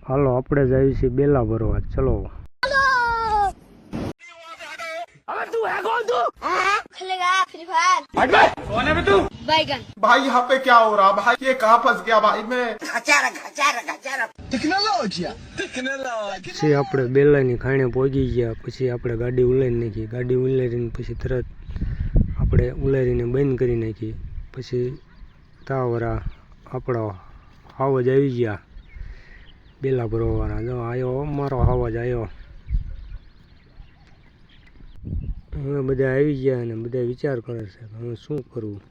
હાલો આપણે જઈએ છીએ બેલા ભરવા, ચલો। अबे तू है कौन तू? खेलेगा फ्री फायर? हट बे। कौन है बे तू? बैगन। भाई यहाँ पे क्या हो रहा भाई, ये कहाँ फंस गया भाई मैं। પછી આપણે બેલાની ખાણે પહોંચી ગયા, પછી આપણે ગાડી ઉલારી નાખી, ગાડી ઉલારીને પછી તરત આપણે ઉલારીને બંધ કરી નાખી। પછી તાવરા આપણો હાવજ આવી ગયા બેલા ભરવાવાળા, જો આવ્યો મારો હાવજ આવ્યો। હવે બધા આવી ગયા અને બધા વિચાર કરે છે કે હવે શું કરવું,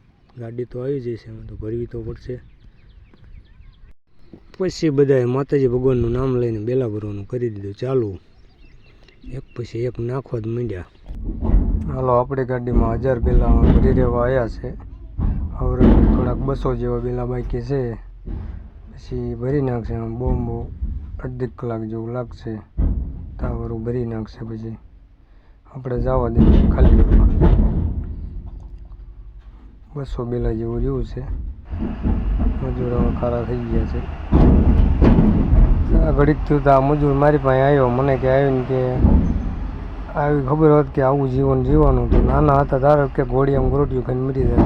ગાડી તો આવી જશે, હવે તો ભરવી તો પડશે। પછી બધાએ માતાજી ભગવાનનું નામ લઈને બેલા ભરવાનું કરી દીધું ચાલુ, એક પછી એક નાખવા જ માંડ્યા। હાલો આપણી ગાડીમાં 1000 બેલા ભરી રહેવા આવ્યા છે, હવે થોડાક 200 જેવા બેલા બાકી છે, પછી ભરી નાખશે। બહુ અડધી કલાક જેવું લાગશે, તાવરું ભરી નાખશે, પછી આપણે જવા દઈએ ખાલી કરવા। 200 બેલા જેવું રહ્યું છે, મજૂર હવે ખારા થઈ ગયા છે। આ ઘડીક થયું તો આ મજૂર મારી પાસે આવ્યો, મને કે આવીને કે આવી ખબર હોત કે આવું જીવન જીવવાનું તો નાના હતા તારે કે ઘોડિયામાં ગોરટીયું ખાઈને મરી જાય।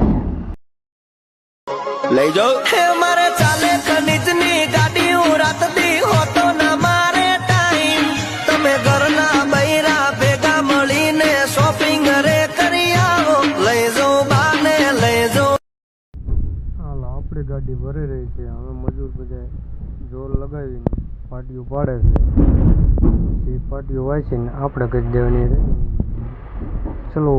લઈ જાઓ મારે ચાલે ખનીજની ગાડી, હું રાત દી હોતો ના મારે ટાઈમ, તમે ઘરના બૈરા ભેગા મળીને શોપિંગ રે કરી આવો, લઈ જાઓ બાને લઈ જાઓ। હાલો આપણી ગાડી ભરી રહી છે, હવે મજૂર બધા જોર લગાવીને પાટીઓ પાડે છે, પછી પાટીઓ વાંચીને આપણે કરી દેવાની। ચલો।